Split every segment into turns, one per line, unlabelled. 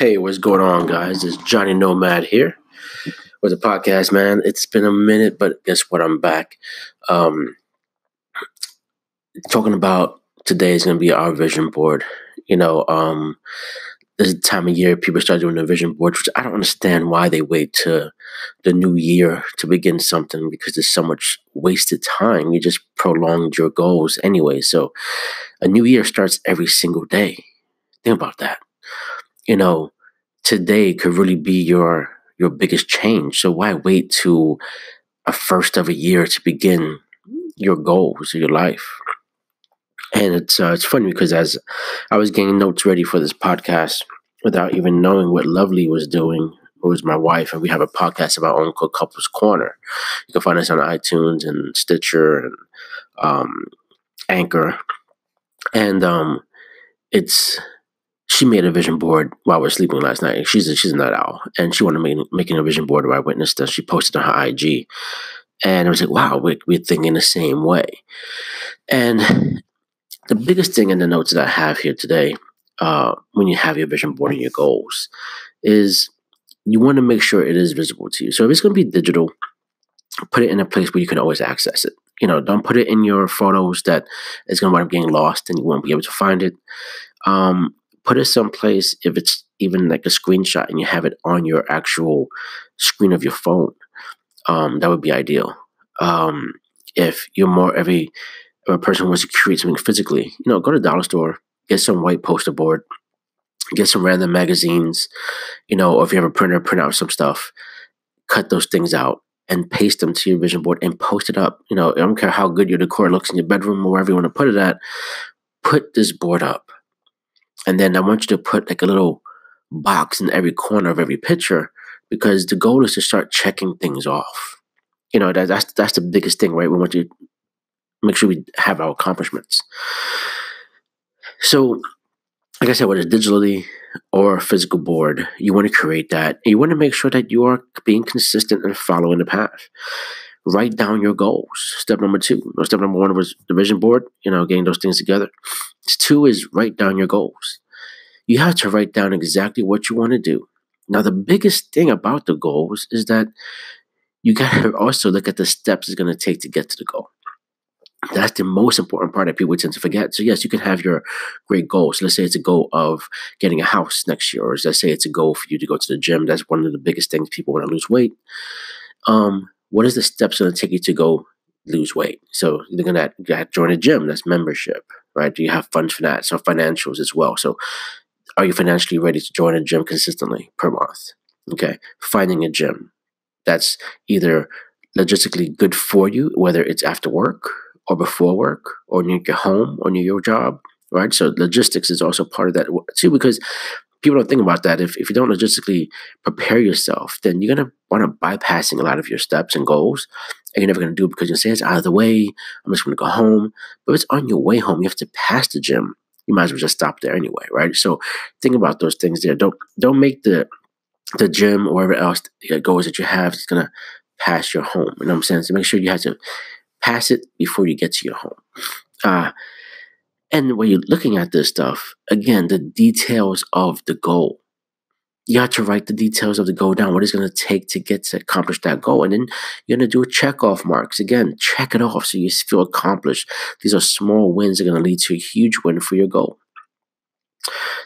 Hey, what's going on, guys? It's Johnny Nomad here with the podcast, man. It's been a minute, but guess what? I'm back. Um, Talking about today is going to be our vision board. You know, this is the time of year people start doing their vision boards, which I don't understand why they wait to the new year to begin something because there's so much wasted time. You just prolonged your goals anyway. So a new year starts every single day. Think about that. You know, today could really be your biggest change. So why wait to a first of a year to begin your goals of your life? And it's funny because as I was getting notes ready for this podcast, without even knowing what Lovely was doing, who was my wife, and we have a podcast of our own called Couples Corner. You can find us on iTunes and Stitcher and Anchor, and it's she made a vision board while we were sleeping last night. She's a night owl, and she wanted to making a vision board where I witnessed that. She posted on her IG, and I was like, wow, we're thinking the same way. And the biggest thing in the notes that I have here today, when you have your vision board and your goals, is you want to make sure it is visible to you. So if it's going to be digital, put it in a place where you can always access it. You know, don't put it in your photos that it's going to wind up getting lost and you won't be able to find it. Put it someplace, if it's even like a screenshot and you have it on your actual screen of your phone, that would be ideal. If you're more of a person who wants to create something physically, you know, go to the dollar store, get some white poster board, get some random magazines, you know, or if you have a printer, print out some stuff, cut those things out and paste them to your vision board and post it up. You know, I don't care how good your decor looks in your bedroom or wherever you want to put it at, put this board up. And then I want you to put like a little box in every corner of every picture because the goal is to start checking things off. You know, that's the biggest thing, right? We want to make sure we have our accomplishments. So, like I said, whether it's digitally or a physical board, you want to create that. And you want to make sure that you are being consistent and following the path. Write down your goals. Step number 2. Step number 1 was the vision board, you know, getting those things together. 2 is write down your goals. You have to write down exactly what you want to do. Now, the biggest thing about the goals is that you got to also look at the steps it's going to take to get to the goal. That's the most important part that people tend to forget. So yes, you can have your great goals. Let's say it's a goal of getting a house next year, or let's say it's a goal for you to go to the gym. That's one of the biggest things people want to lose weight. What is the steps going to take you to go lose weight? So you're going to join a gym. That's membership, right? Do you have funds for that? So financials as well. So are you financially ready to join a gym consistently per month? Okay. Finding a gym that's either logistically good for you, whether it's after work or before work or near your home or near your job, right? So logistics is also part of that too, because people don't think about that. If you don't logistically prepare yourself, then you're going to want to bypassing a lot of your steps and goals, and you're never going to do it because you say it's out of the way. I'm just going to go home. But if it's on your way home, you have to pass the gym. You might as well just stop there anyway, right? So think about those things there. Don't make the gym or wherever else goals that you have is going to pass your home. You know what I'm saying? So make sure you have to pass it before you get to your home. And when you're looking at this stuff, again, the details of the goal. You have to write the details of the goal down, what it's going to take to get to accomplish that goal. And then you're going to do a check-off marks. Again, check it off so you feel accomplished. These are small wins that are going to lead to a huge win for your goal.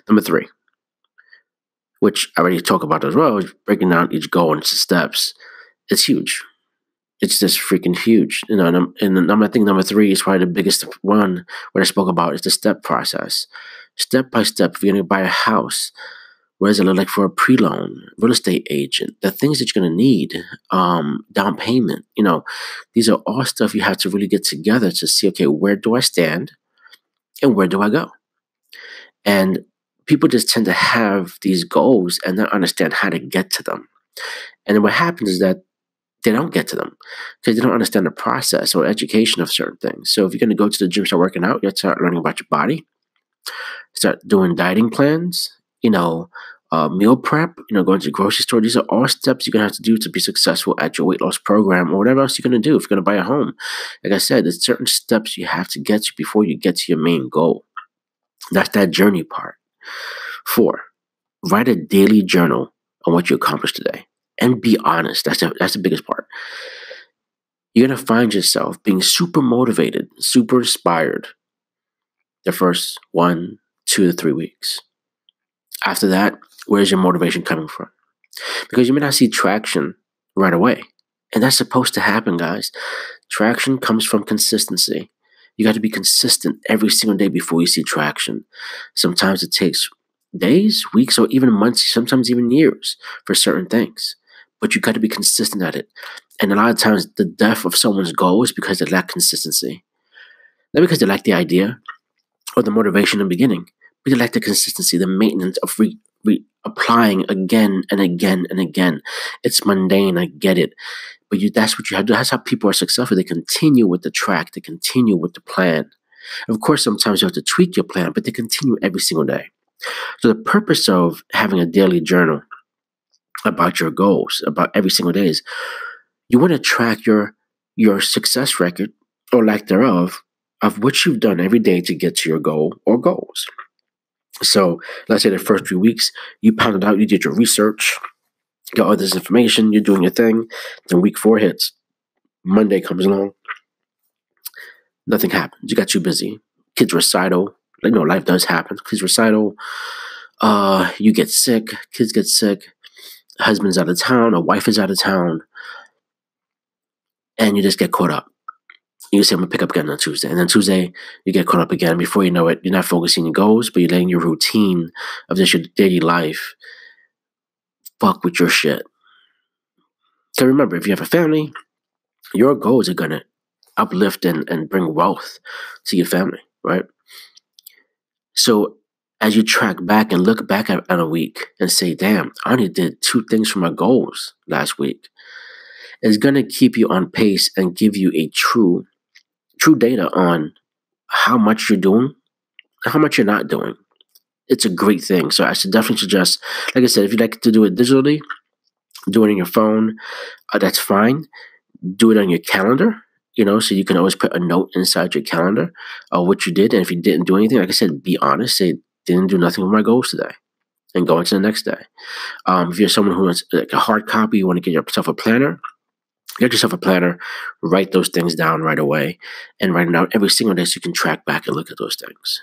Number 3, which I already talked about as well, is breaking down each goal into steps. It's huge. It's just freaking huge. You know, and I think number 3 is probably the biggest one, what I spoke about is the step process. Step by step, if you're going to buy a house, what does it look like for a pre-loan, real estate agent, the things that you're going to need, down payment, you know, these are all stuff you have to really get together to see, okay, where do I stand and where do I go? And people just tend to have these goals and not understand how to get to them. And then what happens is that they don't get to them because they don't understand the process or education of certain things. So if you're going to go to the gym, start working out, you have to start learning about your body, start doing dieting plans, you know, meal prep, you know, going to the grocery store. These are all steps you're going to have to do to be successful at your weight loss program or whatever else you're going to do. If you're going to buy a home, like I said, there's certain steps you have to get to before you get to your main goal. That's that journey part. 4, Write a daily journal on what you accomplished today and be honest. That's the biggest part. You're going to find yourself being super motivated, super inspired the first 1, 2 to 3 weeks. After that, where's your motivation coming from? Because you may not see traction right away. And that's supposed to happen, guys. Traction comes from consistency. You got to be consistent every single day before you see traction. Sometimes it takes days, weeks, or even months, sometimes even years for certain things. But you got to be consistent at it. And a lot of times the death of someone's goal is because they lack consistency. Not because they lack the idea or the motivation in the beginning, but they lack the consistency, the maintenance of applying again and again and again. It's mundane, I get it. But that's what you have to do. That's how people are successful. They continue with the track. They continue with the plan. Of course, sometimes you have to tweak your plan, but they continue every single day. So the purpose of having a daily journal about your goals, about every single day, is you want to track your success record or lack thereof of what you've done every day to get to your goal or goals. So let's say the first 3 weeks, you pounded out, you did your research, got all this information, you're doing your thing. Then week 4 hits. Monday comes along. Nothing happens. You got too busy. Kids recital. Life does happen. Kids recital. You get sick. Kids get sick. Husband's out of town. Or wife is out of town. And you just get caught up. You say, I'm going to pick up again on Tuesday. And then Tuesday, you get caught up again. Before you know it, you're not focusing on your goals, but you're letting your routine of just your daily life fuck with your shit. So remember, if you have a family, your goals are going to uplift and bring wealth to your family, right? So as you track back and look back at a week and say, damn, I only did 2 things for my goals last week, it's going to keep you on pace and give you a true data on how much you're doing, how much you're not doing. It's a great thing. So I should definitely suggest, like I said, if you'd like to do it digitally, do it on your phone, that's fine. Do it on your calendar, so you can always put a note inside your calendar of what you did. And if you didn't do anything, like I said, be honest, say, didn't do nothing with my goals today, and go into the next day. If you're someone who wants like a hard copy, you want to get yourself a planner, get yourself a planner, write those things down right away, and write it down every single day so you can track back and look at those things.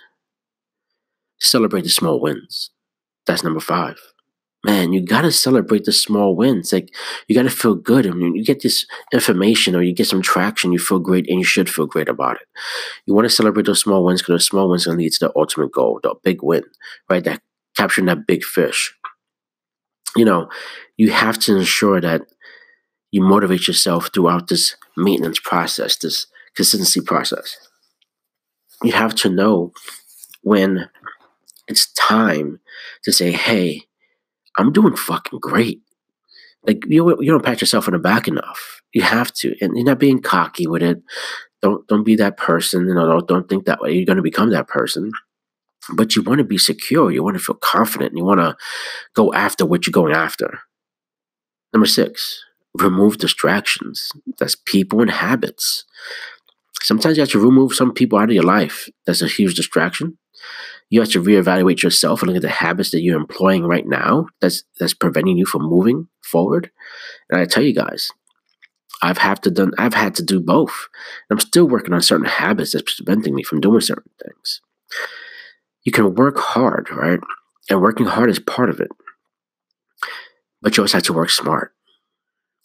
Celebrate the small wins. That's number 5. Man, you got to celebrate the small wins. Like, you got to feel good. I mean, you get this information or you get some traction, you feel great, and you should feel great about it. You want to celebrate those small wins because those small wins are going to lead to the ultimate goal, the big win, right? That capturing that big fish. You have to ensure that you motivate yourself throughout this maintenance process, this consistency process. You have to know when it's time to say, hey, I'm doing fucking great. Like, you don't pat yourself on the back enough. You have to. And you're not being cocky with it. Don't be that person. Don't think that way. You're going to become that person. But you want to be secure. You want to feel confident. And you want to go after what you're going after. Number 6, remove distractions. That's people and habits. Sometimes you have to remove some people out of your life. That's a huge distraction. You have to reevaluate yourself and look at the habits that you're employing right now that's preventing you from moving forward. And I tell you guys, I've had to do both. I'm still working on certain habits that's preventing me from doing certain things. You can work hard, right? And working hard is part of it. But you also have to work smart,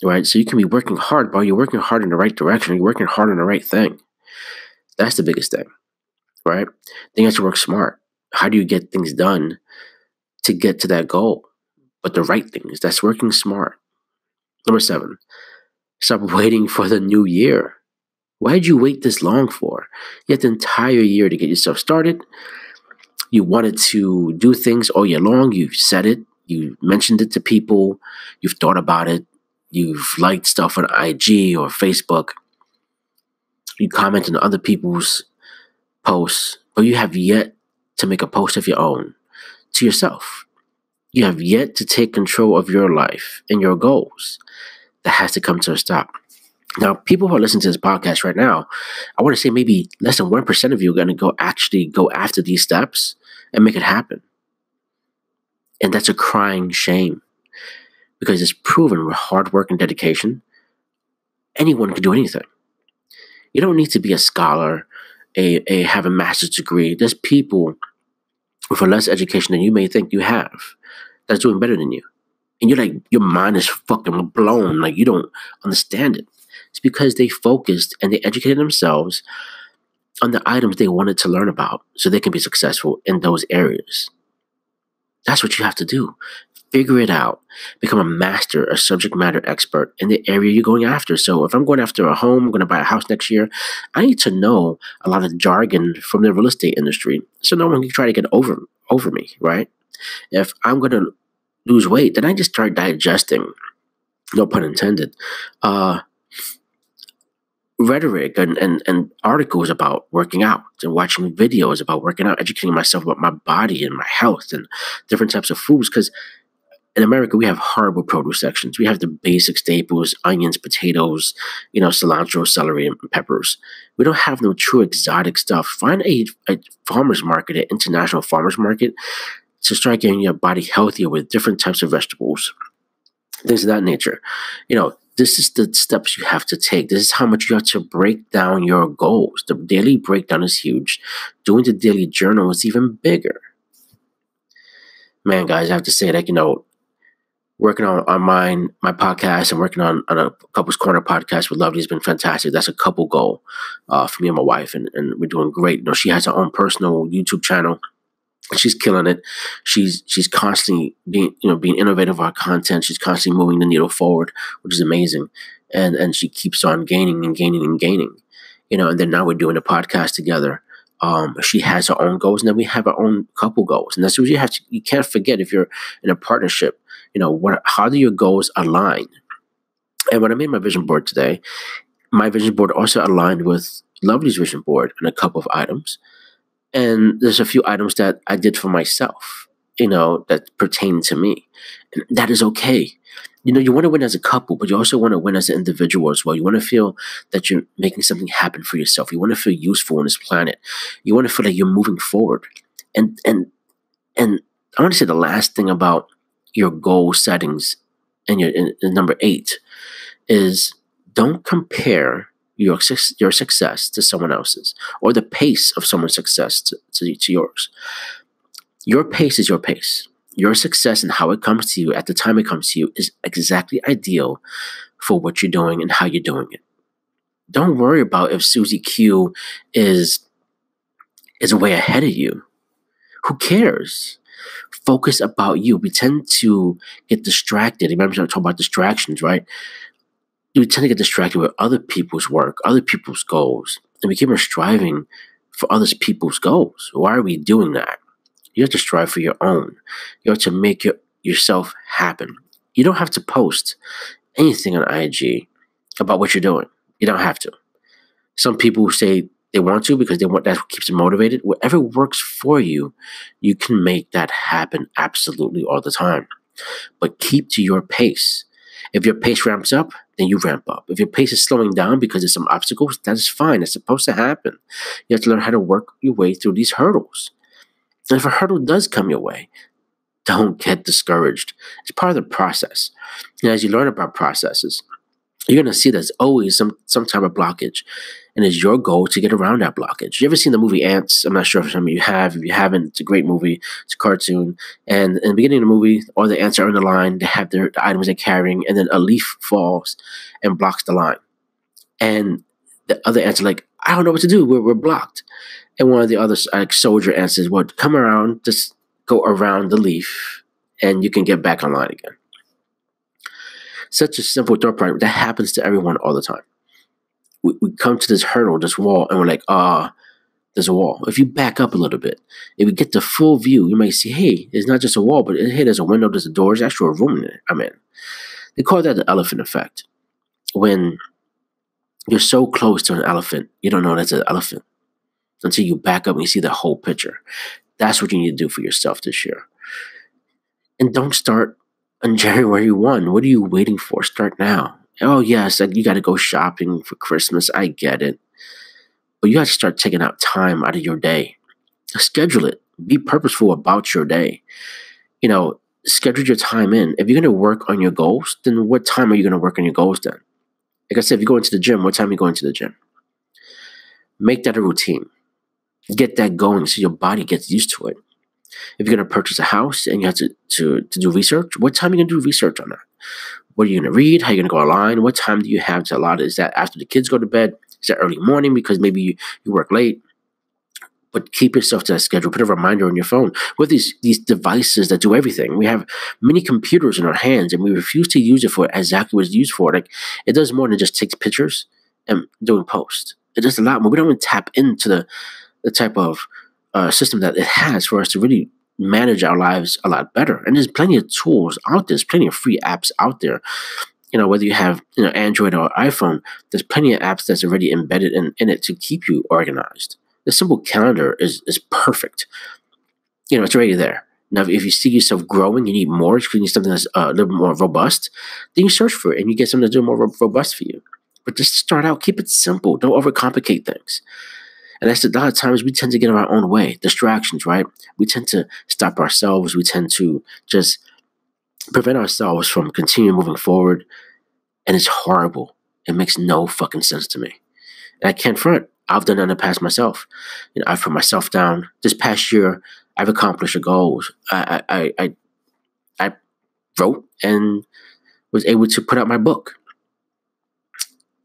right? So you can be working hard, but you're working hard in the right direction. You're working hard on the right thing. That's the biggest thing, right? Then you have to work smart. How do you get things done to get to that goal? But the right things, that's working smart. Number 7, stop waiting for the new year. Why did you wait this long for? You had the entire year to get yourself started. You wanted to do things all year long. You said it. You mentioned it to people. You've thought about it. You've liked stuff on IG or Facebook. You comment on other people's posts, but you have yet to make a post of your own to yourself. You have yet to take control of your life and your goals. That has to come to a stop. Now, people who are listening to this podcast right now, I want to say maybe less than 1% of you are going to go after these steps and make it happen. And that's a crying shame because it's proven with hard work and dedication, anyone can do anything. You don't need to be a scholar, have a master's degree. There's people with a less education than you may think you have that's doing better than you. And you're like, your mind is fucking blown. Like, you don't understand it. It's because they focused and they educated themselves on the items they wanted to learn about so they can be successful in those areas. That's what you have to do. Figure it out. Become a master, a subject matter expert in the area you're going after. So if I'm going after a home, I'm going to buy a house next year, I need to know a lot of jargon from the real estate industry so no one can try to get over me, right? If I'm going to lose weight, then I just start digesting, no pun intended, rhetoric and articles about working out and watching videos about working out, educating myself about my body and my health and different types of foods. Because in America, we have horrible produce sections. We have the basic staples: onions, potatoes, cilantro, celery, and peppers. We don't have no true exotic stuff. Find a farmer's market, an international farmer's market, to start getting your body healthier with different types of vegetables, things of that nature. This is the steps you have to take. This is how much you have to break down your goals. The daily breakdown is huge. Doing the daily journal is even bigger. Man, guys, I have to say that, working on my podcast and working on a Couples Corner podcast with Lovely has been fantastic. That's a couple goal for me and my wife, and we're doing great. She has her own personal YouTube channel. She's killing it. She's constantly being innovative with our content. She's constantly moving the needle forward, which is amazing. And she keeps on gaining and gaining and gaining. And then now we're doing a podcast together. She has her own goals, and then we have our own couple goals. And that's what you can't forget if you're in a partnership. How do your goals align? And when I made my vision board today, my vision board also aligned with Lovely's vision board on a couple of items. And there's a few items that I did for myself, that pertain to me. And that is okay. You want to win as a couple, but you also want to win as an individual as well. You want to feel that you're making something happen for yourself. You want to feel useful on this planet. You want to feel like you're moving forward. And I want to say the last thing about your goal settings and your number 8 is don't compare your success to someone else's, or the pace of someone's success to yours. Your pace is your pace. Your success and how it comes to you at the time it comes to you is exactly ideal for what you're doing and how you're doing it. Don't worry about if Susie Q is way ahead of you. Who cares? Focus about you. We tend to get distracted. Remember I talking about distractions, right? We tend to get distracted with other people's work, other people's goals, and we keep on striving for other people's goals. Why are we doing that? You have to strive for your own. You have to make yourself happen. You don't have to post anything on IG about what you're doing. You don't have to. Some people say they want to because that keeps them motivated. Whatever works for you, you can make that happen absolutely all the time. But keep to your pace. If your pace ramps up, then you ramp up. If your pace is slowing down because of some obstacles, that is fine. It's supposed to happen. You have to learn how to work your way through these hurdles. And if a hurdle does come your way, don't get discouraged. It's part of the process. And as you learn about processes, you're going to see there's always some type of blockage. And it's your goal to get around that blockage. You ever seen the movie Ants? I'm not sure if some of you have. If you haven't, it's a great movie. It's a cartoon. And in the beginning of the movie, all the ants are in the line. They have the items they're carrying. And then a leaf falls and blocks the line. And the other ants are like, I don't know what to do. We're blocked. And one of the other soldier ants says, well, come around. Just go around the leaf and you can get back online again. Such a simple thought process. That happens to everyone all the time. We come to this hurdle, this wall, and we're like, there's a wall. If you back up a little bit, if we get the full view, you might see, hey, it's not just a wall, but hey, there's a window, there's a door, there's actually a room in it. I mean, they call that the elephant effect. When you're so close to an elephant, you don't know that's an elephant until you back up and you see the whole picture. That's what you need to do for yourself this year. And don't start on January 1. What are you waiting for? Start now. Oh, yes, you got to go shopping for Christmas. I get it. But you have to start taking out time out of your day. Schedule it. Be purposeful about your day. schedule your time in. If you're going to work on your goals, then what time are you going to work on your goals then? Like I said, if you go into the gym, what time are you going to the gym? Make that a routine. Get that going so your body gets used to it. If you're going to purchase a house and you have to do research, what time are you going to do research on that? What are you going to read? How are you going to go online? What time do you have to allot? Is that after the kids go to bed? Is that early morning because maybe you work late? But keep yourself to that schedule. Put a reminder on your phone. With these devices that do everything, we have many computers in our hands, and we refuse to use it for exactly what it's used for. Like, it does more than just takes pictures and doing posts. It does a lot more. We don't even tap into the type of system that it has for us to really manage our lives a lot better. And there's plenty of tools out there. There's plenty of free apps out there. Whether you have Android or iPhone, there's plenty of apps that's already embedded in it to keep you organized. The simple calendar is perfect. It's already there. Now, if you see yourself growing, you need more, you need something that's a little bit more robust, then you search for it and you get something that's a little more robust for you. But just start out, keep it simple. Don't overcomplicate things. And that's a lot of times we tend to get in our own way. Distractions, right? We tend to stop ourselves. We tend to just prevent ourselves from continuing moving forward. And it's horrible. It makes no fucking sense to me. And I can't front. I've done that in the past myself. I've put myself down. This past year, I've accomplished a goal. I wrote and was able to put out my book.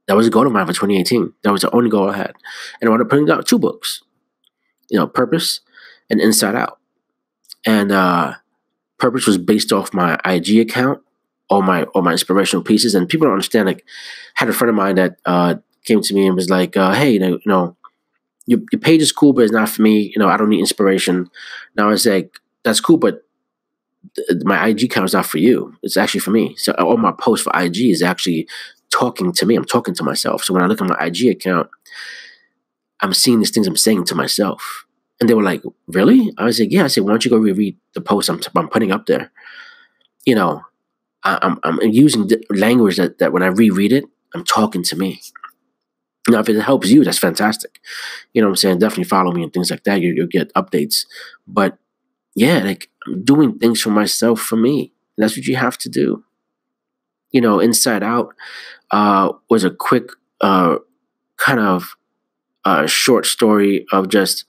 That was a goal of mine for 2018. That was the only goal I had. And I wanted to put out 2 books, Purpose and Inside Out. And Purpose was based off my IG account, all my inspirational pieces. And people don't understand. Like, I had a friend of mine that came to me and was like, hey, your page is cool, but it's not for me. I don't need inspiration. Now I was like, that's cool, but my IG account is not for you. It's actually for me. So all my posts for IG is actually talking to me. I'm talking to myself. So when I look at my IG account, I'm seeing these things I'm saying to myself. And they were like, really? I was like, yeah. I said, why don't you go reread the post I'm putting up there? I'm using language that when I reread it, I'm talking to me. Now, if it helps you, that's fantastic. You know what I'm saying? Definitely follow me and things like that. You'll get updates. But yeah, like, I'm doing things for myself, for me. And that's what you have to do. Inside Out was a quick kind of short story of just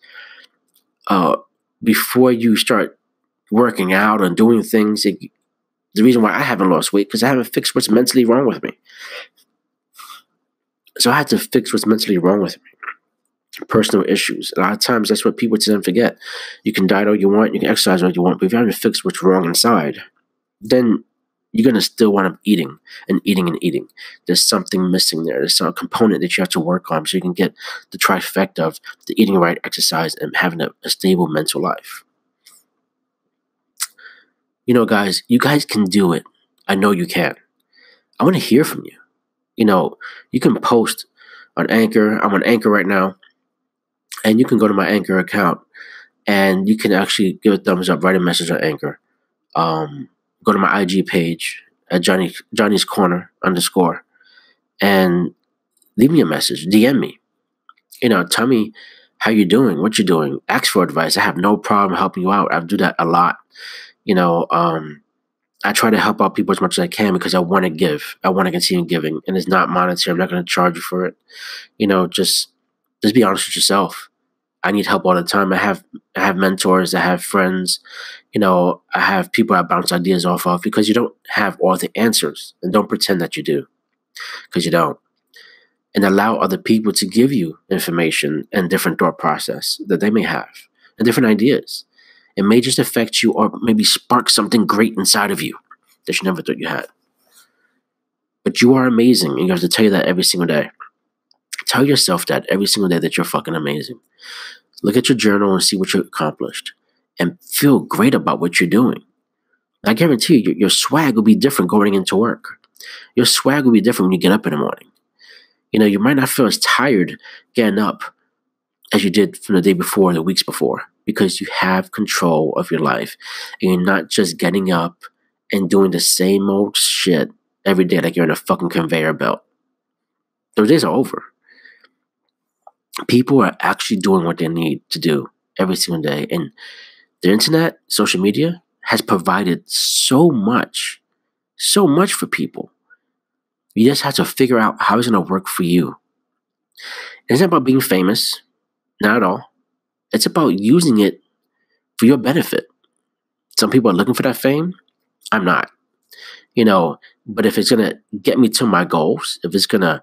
before you start working out and doing things. The reason why I haven't lost weight, because I haven't fixed what's mentally wrong with me. So I had to fix what's mentally wrong with me. Personal issues. A lot of times that's what people tend to forget. You can diet all you want, you can exercise all you want, but if you haven't fixed what's wrong inside, then you're going to still wind up eating and eating and eating. There's something missing there. There's some component that you have to work on so you can get the trifecta of the eating right, exercise, and having a stable mental life. Guys, you guys can do it. I know you can. I want to hear from you. You can post on Anchor. I'm on Anchor right now. And you can go to my Anchor account and you can actually give a thumbs up, write a message on Anchor. Go to my IG page at Johnny's Corner _ and leave me a message. DM me. Tell me how you're doing, what you're doing. Ask for advice. I have no problem helping you out. I do that a lot. I try to help out people as much as I can because I want to give. I want to continue giving. And it's not monetary. I'm not going to charge you for it. Just be honest with yourself. I need help all the time. I have mentors. I have friends. I have people I bounce ideas off of because you don't have all the answers. And don't pretend that you do, because you don't. And allow other people to give you information and different thought process that they may have and different ideas. It may just affect you or maybe spark something great inside of you that you never thought you had. But you are amazing, and you have to tell you that every single day. Tell yourself that every single day that you're fucking amazing. Look at your journal and see what you accomplished and feel great about what you're doing. I guarantee you, your swag will be different going into work. Your swag will be different when you get up in the morning. You might not feel as tired getting up as you did from the day before or the weeks before, because you have control of your life and you're not just getting up and doing the same old shit every day like you're in a fucking conveyor belt. Those days are over. People are actually doing what they need to do every single day. And the internet, social media, has provided so much for people. You just have to figure out how it's going to work for you. It's not about being famous, not at all. It's about using it for your benefit. Some people are looking for that fame. I'm not. But if it's going to get me to my goals, if it's going to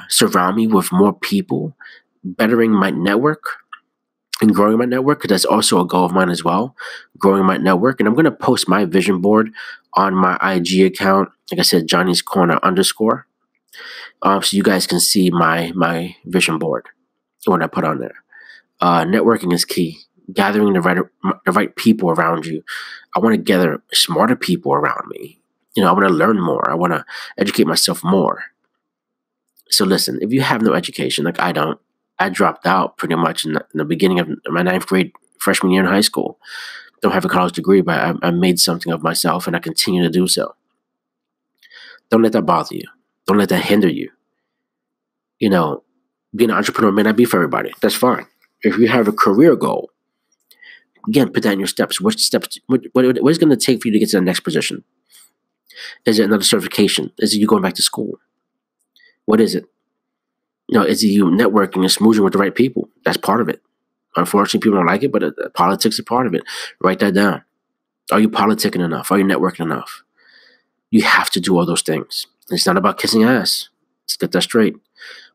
surround me with more people, bettering my network and growing my network, because that's also a goal of mine as well, growing my network. And I'm going to post my vision board on my IG account, like I said, Johnny's Corner _. So you guys can see my vision board when I put on there. Networking is key. Gathering the right people around you. I want to gather smarter people around me. I want to learn more. I want to educate myself more. So listen, if you have no education, like I don't, I dropped out pretty much in the beginning of my 9th grade freshman year in high school. Don't have a college degree, but I made something of myself, and I continue to do so. Don't let that bother you. Don't let that hinder you. Being an entrepreneur may not be for everybody. That's fine. If you have a career goal, again, put that in your steps. What is it going to take for you to get to the next position? Is it another certification? Is it you going back to school? What is it? Is it you networking and smooching with the right people? That's part of it. Unfortunately, people don't like it, but politics is part of it. Write that down. Are you politicking enough? Are you networking enough? You have to do all those things. It's not about kissing ass. Let's get that straight.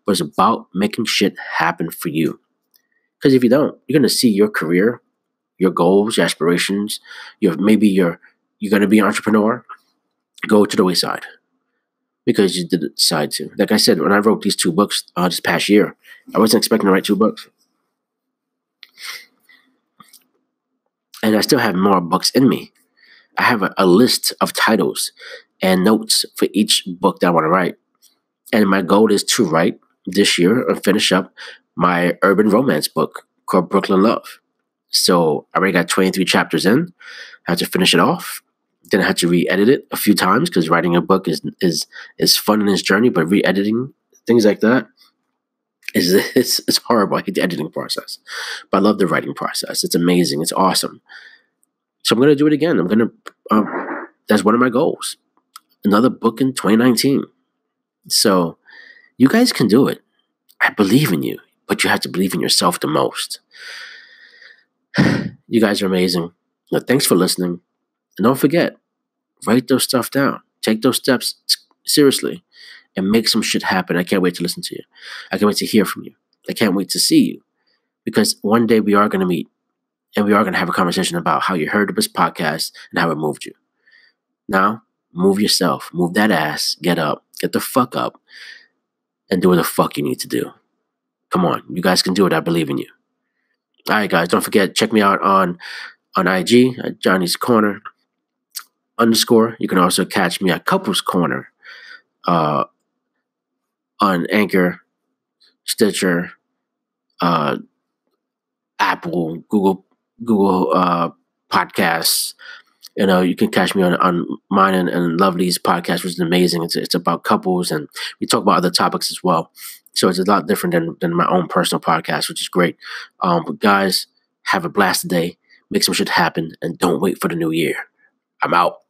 But it's about making shit happen for you. Because if you don't, you're going to see your career, your goals, your aspirations, you're going to be an entrepreneur, go to the wayside. Because you didn't decide to. Like I said, when I wrote these 2 books this past year, I wasn't expecting to write 2 books. And I still have more books in me. I have a list of titles and notes for each book that I want to write. And my goal is to write this year and finish up my urban romance book called Brooklyn Love. So I already got 23 chapters in. I have to finish it off. Then I had to re-edit it a few times because writing a book is fun in its journey, but re-editing things like that it's horrible. I hate the editing process, but I love the writing process. It's amazing. It's awesome. So I'm gonna do it again. That's one of my goals. Another book in 2019. So you guys can do it. I believe in you, but you have to believe in yourself the most. You guys are amazing. Thanks for listening. And don't forget, write those stuff down. Take those steps seriously and make some shit happen. I can't wait to listen to you. I can't wait to hear from you. I can't wait to see you. Because one day we are going to meet and we are going to have a conversation about how you heard of this podcast and how it moved you. Now, move yourself. Move that ass. Get up. Get the fuck up. And do what the fuck you need to do. Come on. You guys can do it. I believe in you. All right, guys. Don't forget, check me out on IG at Johnny's Corner _. You can also catch me at Couples Corner on Anchor, Stitcher, Apple, Google Podcasts. You can catch me on mine and Lovely's podcast, which is amazing. It's about couples, and we talk about other topics as well. So it's a lot different than my own personal podcast, which is great. But guys, have a blast today. Make some shit happen, and don't wait for the new year. I'm out.